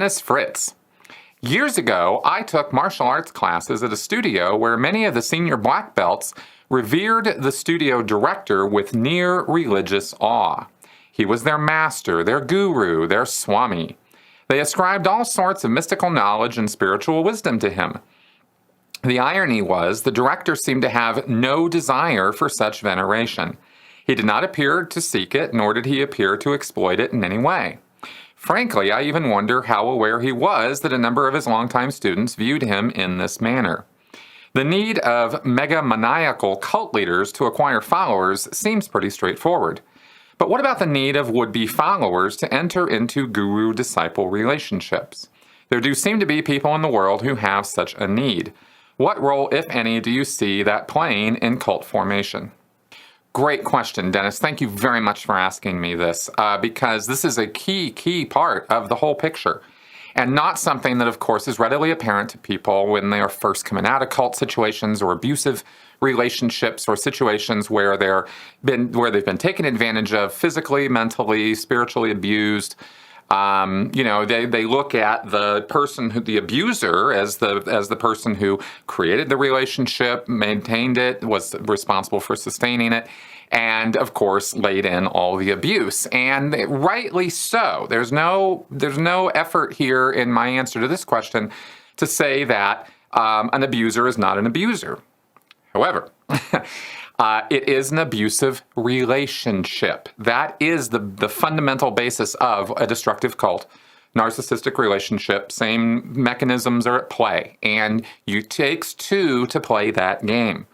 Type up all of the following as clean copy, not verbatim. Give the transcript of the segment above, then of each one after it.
Dennis Fritz. Years ago, I took martial arts classes at a studio where many of the senior black belts revered the studio director with near religious awe. He was their master, their guru, their swami. They ascribed all sorts of mystical knowledge and spiritual wisdom to him. The irony was the director seemed to have no desire for such veneration. He did not appear to seek it, nor did he appear to exploit it in any way. Frankly, I even wonder how aware he was that a number of his longtime students viewed him in this manner. The need of megamaniacal cult leaders to acquire followers seems pretty straightforward. But what about the need of would-be followers to enter into guru-disciple relationships? There do seem to be people in the world who have such a need. What role, if any, do you see that playing in cult formation? Great question, Dennis. Thank you very much for asking me this, because this is a key part of the whole picture, and not something that, of course, is readily apparent to people when they are first coming out of cult situations or abusive relationships or situations where they've been taken advantage of physically, mentally, spiritually abused. They look at the person the abuser as the person who created the relationship, maintained it, was responsible for sustaining it, and of course laid in all the abuse. And rightly so. There's no effort here in my answer to this question to say that an abuser is not an abuser. However, it is an abusive relationship. That is the fundamental basis of a destructive cult. Narcissistic relationship, same mechanisms are at play, and it takes two to play that game.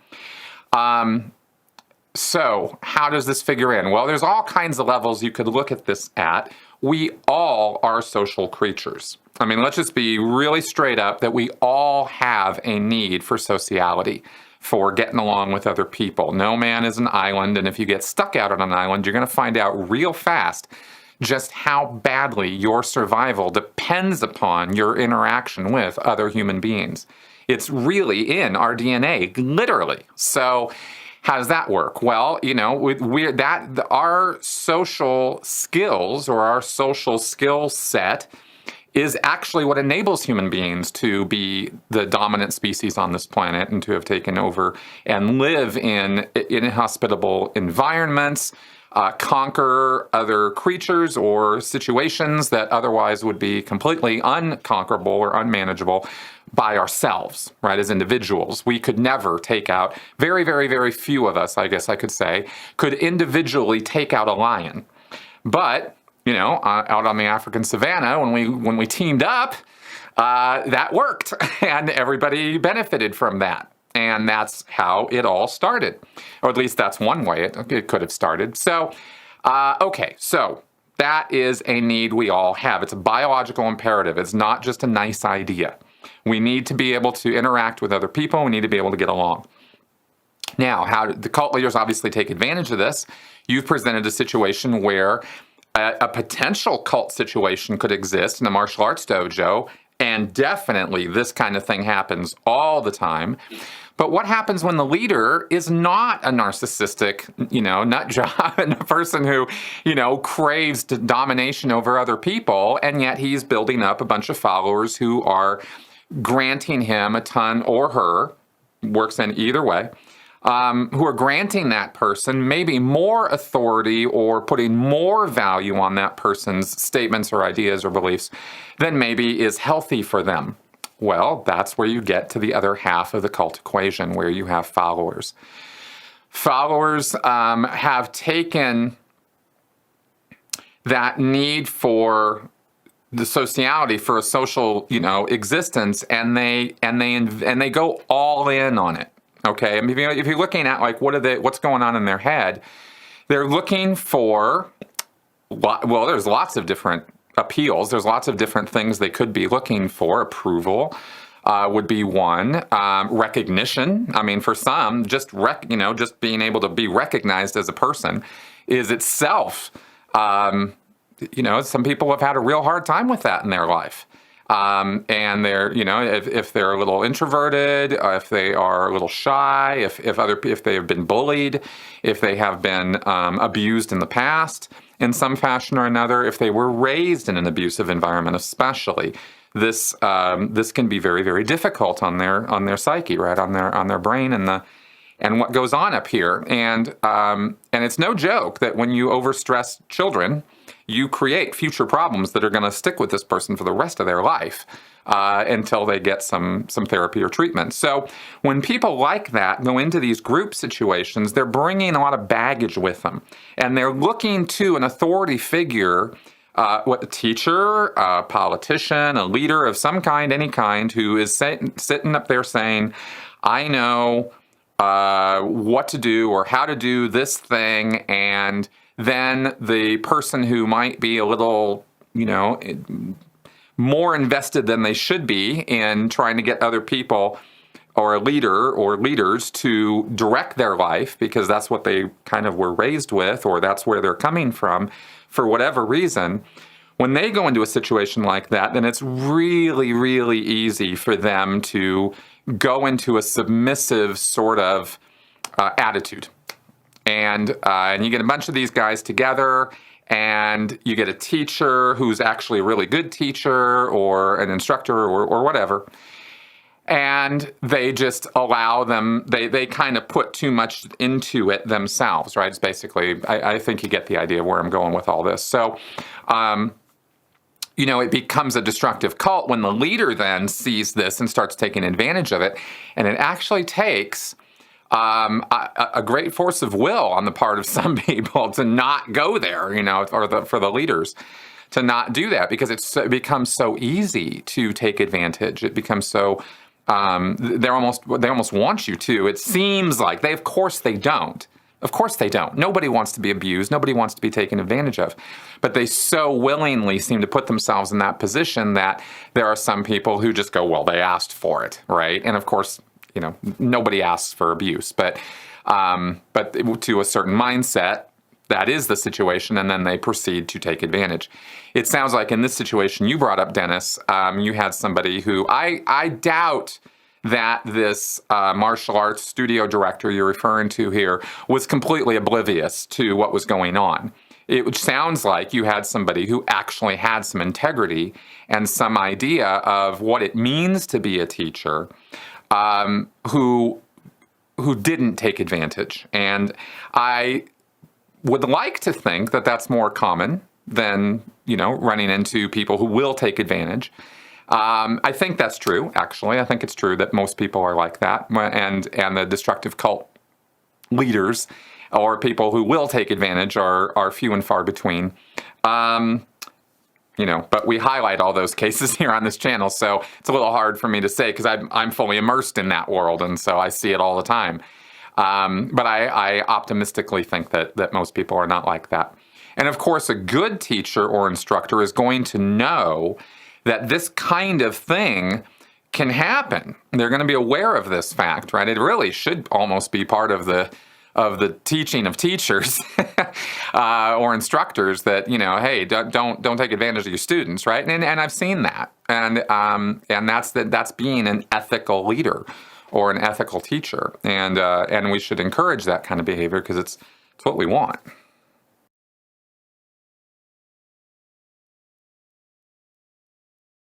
So how does this figure in? Well, there's all kinds of levels you could look at this at. We all are social creatures. I mean, let's just be really straight up that we all have a need for sociality, for getting along with other people. No man is an island, and if you get stuck out on an island, you're going to find out real fast just how badly your survival depends upon your interaction with other human beings. It's really in our DNA, literally. So how does that work? Well, our social skills or our social skill set is actually what enables human beings to be the dominant species on this planet and to have taken over and live in inhospitable environments, conquer other creatures or situations that otherwise would be completely unconquerable or unmanageable by ourselves, right, as individuals. We could never take out, very, very, very few of us, I guess I could say, could individually take out a lion. But out on the African savannah, when we teamed up, that worked, and everybody benefited from that. And that's how it all started, or at least that's one way it could have started. So, so that is a need we all have. It's a biological imperative. It's not just a nice idea. We need to be able to interact with other people. We need to be able to get along. Now, how the cult leaders obviously take advantage of this. You've presented a situation where a potential cult situation could exist in a martial arts dojo, and definitely this kind of thing happens all the time. But what happens when the leader is not a narcissistic, nut job and a person who, craves domination over other people, and yet he's building up a bunch of followers who are granting him a ton, or her, works in either way, who are granting that person maybe more authority or putting more value on that person's statements or ideas or beliefs than maybe is healthy for them. Well, that's where you get to the other half of the cult equation, where you have followers. Followers have taken that need for the sociality, for a social, existence, and they go all in on it. Okay, I mean, if you're looking at what's going on in their head, they're looking for, there's lots of different appeals. There's lots of different things they could be looking for. Approval would be one. Recognition. I mean, for some, just being able to be recognized as a person is itself, some people have had a real hard time with that in their life. And they're, if they're a little introverted, if they are a little shy, if they have been bullied, if they have been abused in the past in some fashion or another, if they were raised in an abusive environment, especially, this can be very, very difficult on their psyche, right, on their brain and what goes on up here. And it's no joke that when you overstress children, you create future problems that are going to stick with this person for the rest of their life until they get some therapy or treatment. So when people like that go into these group situations, they're bringing a lot of baggage with them. And they're looking to an authority figure, a teacher, a politician, a leader of some kind, any kind, who is sitting up there saying, I know what to do or how to do this thing, and then the person who might be a little, more invested than they should be in trying to get other people or a leader or leaders to direct their life, because that's what they kind of were raised with, or that's where they're coming from for whatever reason. When they go into a situation like that, then it's really, really easy for them to go into a submissive sort of attitude. And you get a bunch of these guys together, and you get a teacher who's actually a really good teacher or an instructor or whatever. And they just allow them, they kind of put too much into it themselves, right? It's basically, I think you get the idea where I'm going with all this. So, it becomes a destructive cult when the leader then sees this and starts taking advantage of it. And it actually takes a great force of will on the part of some people to not go there, for the leaders to not do that, because it becomes so easy to take advantage. It becomes so they almost want you to. It seems like of course they don't. Of course they don't. Nobody wants to be abused. Nobody wants to be taken advantage of. But they so willingly seem to put themselves in that position that there are some people who just go, well, they asked for it, right? And of course, nobody asks for abuse, but to a certain mindset, that is the situation, and then they proceed to take advantage. It sounds like in this situation you brought up, Dennis, you had somebody who I doubt that this martial arts studio director you're referring to here was completely oblivious to what was going on. It sounds like you had somebody who actually had some integrity and some idea of what it means to be a teacher, who didn't take advantage. And I would like to think that that's more common than, running into people who will take advantage. I think that's true, actually. I think it's true that most people are like that. And the destructive cult leaders or people who will take advantage are few and far between. But we highlight all those cases here on this channel, so it's a little hard for me to say because I'm fully immersed in that world, and so I see it all the time. But I optimistically think that most people are not like that. And of course, a good teacher or instructor is going to know that this kind of thing can happen. They're going to be aware of this fact, right? It really should almost be part of the teaching of teachers or instructors that, hey, don't take advantage of your students, right? And I've seen that, and that's being an ethical leader or an ethical teacher, and we should encourage that kind of behavior because it's what we want.